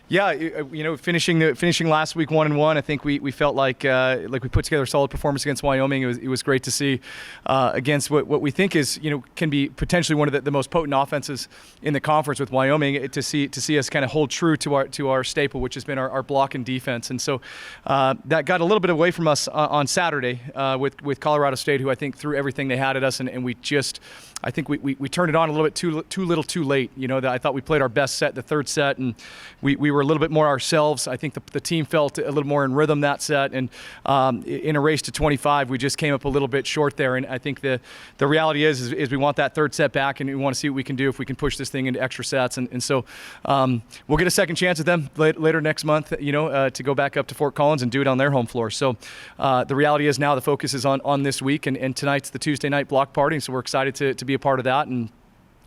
Yeah, finishing last week 1-1, I think we felt like we put together a solid performance against Wyoming. It was great to see against what we think is can be potentially one of the most potent offenses in the conference with Wyoming. To see us kind of hold true to our staple, which has been our block and defense, and so that got a little bit away from us on Saturday with Colorado State, who I think threw everything they had at us, and we just. I think we turned it on a little bit too late. I thought we played our best set, the third set, and we were a little bit more ourselves. I think the team felt a little more in rhythm that set, and in a race to 25, we just came up a little bit short there. And I think the reality is we want that third set back, and we want to see what we can do if we can push this thing into extra sets. And so we'll get a second chance at them later next month, to go back up to Fort Collins and do it on their home floor. So the reality is now the focus is on this week, and tonight's the Tuesday night block party, and so we're excited to be a part of that, and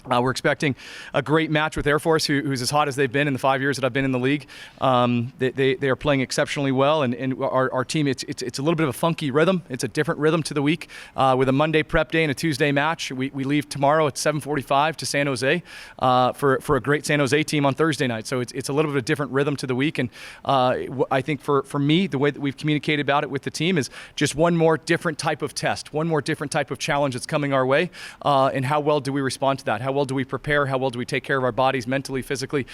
we're expecting a great match with Air Force, who's as hot as they've been in the 5 years that I've been in the league. They are playing exceptionally well, and our team, it's a little bit of a funky rhythm. It's a different rhythm to the week with a Monday prep day and a Tuesday match. We leave tomorrow at 7:45 to San Jose for a great San Jose team on Thursday night. So it's a little bit of a different rhythm to the week, and I think for me, the way that we've communicated about it with the team is just one more different type of test, one more different type of challenge that's coming our way, and how well do we respond to that? How well do we prepare? How well do we take care of our bodies mentally, physically,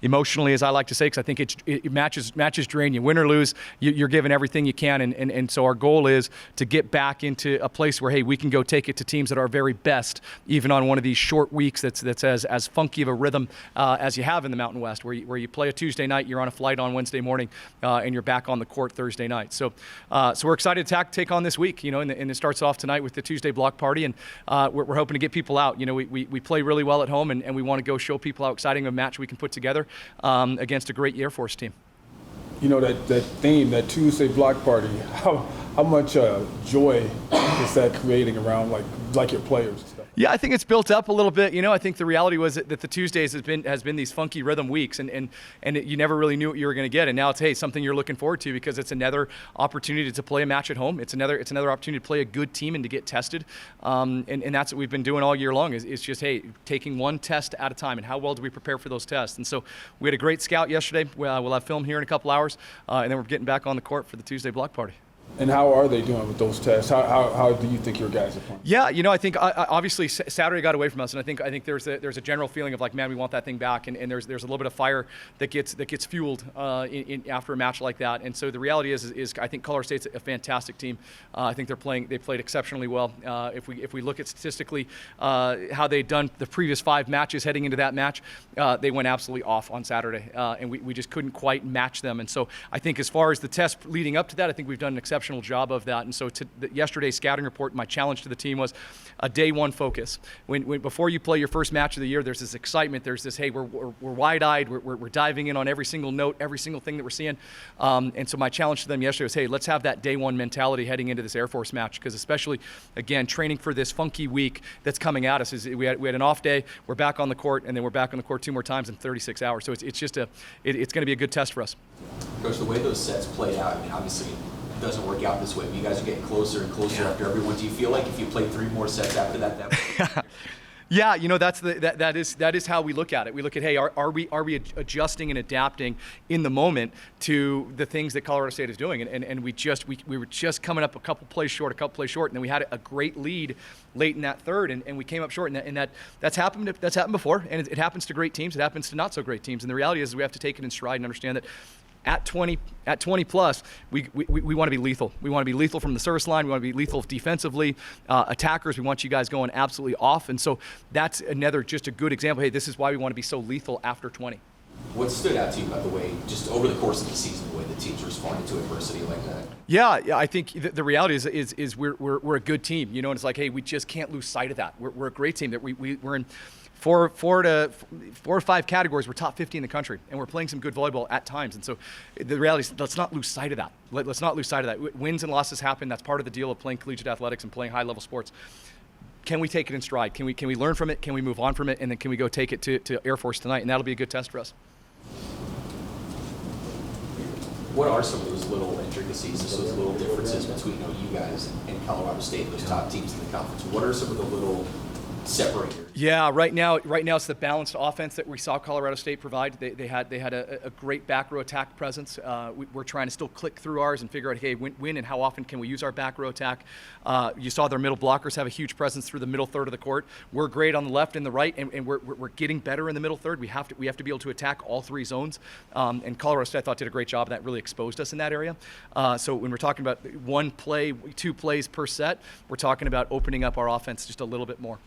emotionally, as I like to say, because I think it matches drain you. Win or lose, you're giving everything you can, and so our goal is to get back into a place where, hey, we can go take it to teams that are very best, even on one of these short weeks that's as funky of a rhythm as you have in the Mountain West, where you play a Tuesday night, you're on a flight on Wednesday morning, and you're back on the court Thursday night. So we're excited to take on this week, and it starts off tonight with the Tuesday block party, and we're hoping to get people out. We play really well at home, and we want to go show people how exciting a match we can put together against a great Air Force team. That theme, that Tuesday block party, how much joy is that creating around like your players and stuff? Yeah, I think it's built up a little bit. I think the reality was that the Tuesdays has been these funky rhythm weeks, and you never really knew what you were going to get. And now it's something you're looking forward to, because it's another opportunity to play a match at home. It's another opportunity to play a good team and to get tested. And that's what we've been doing all year long. Is just taking one test at a time, and how well do we prepare for those tests? And so we had a great scout yesterday. We'll have film here in a couple hours, and then we're getting back on the court for the Tuesday block party. And how are they doing with those tests? How do you think your guys are playing? Yeah, I think obviously Saturday got away from us, and I think there's a general feeling of like, man, we want that thing back, and there's a little bit of fire that gets fueled after a match like that. And so the reality is I think Colorado State's a fantastic team. I think they played exceptionally well. If we look at statistically how they'd done the previous 5 matches heading into that match, they went absolutely off on Saturday, and we just couldn't quite match them. And so I think as far as the test leading up to that, I think we've done an exceptional job of that. And so yesterday's scouting report, my challenge to the team was a day one focus. When before you play your first match of the year, there's this excitement. There's this, hey, we're wide-eyed. We're diving in on every single note, every single thing that we're seeing. And so my challenge to them yesterday was, hey, let's have that day one mentality heading into this Air Force match, because especially, again, training for this funky week that's coming at us. We had an off day. We're back on the court, and then we're back on the court 2 more times in 36 hours. So it's just it's going to be a good test for us. Coach, the way those sets played out, I mean, obviously it doesn't work out this way, but you guys are getting closer and closer after everyone. Do you feel like if you played 3 more sets after that would Yeah, that is how we look at it. We look at, hey, are we adjusting and adapting in the moment to the things that Colorado State is doing? And we were just coming up a couple plays short, and then we had a great lead late in that third, and we came up short. And that's happened before, and it happens to great teams. It happens to not so great teams. And the reality is we have to take it in stride and understand that at 20 plus, we want to be lethal. We want to be lethal from the service line. We want to be lethal defensively. Attackers, we want you guys going absolutely off. And so that's just a good example. Hey, this is why we want to be so lethal after 20. What stood out to you about the way, just over the course of the season, the way the teams responded to adversity like that? Yeah, I think the reality is we're a good team, and it's like, hey, we just can't lose sight of that. We're a great team. That we're in four or five categories. We're top 50 in the country, and we're playing some good volleyball at times. And so the reality is, let's not lose sight of that. Let's not lose sight of that. Wins and losses happen. That's part of the deal of playing collegiate athletics and playing high-level sports. Can we take it in stride? Can we learn from it? Can we move on from it? And then can we go take it to Air Force tonight? And that'll be a good test for us. What are some of those little intricacies, those little differences between you guys and Colorado State, those top teams in the conference? What are some of the little separator? Yeah, right now it's the balanced offense that we saw Colorado State provide. They had a great back row attack presence. We're trying to still click through ours and figure out, hey, when and how often can we use our back row attack? You saw their middle blockers have a huge presence through the middle third of the court. We're great on the left and the right, and we're getting better in the middle third. We have to be able to attack all three zones. And Colorado State, I thought, did a great job, and that really exposed us in that area. So when we're talking about one play, 2 plays per set, we're talking about opening up our offense just a little bit more.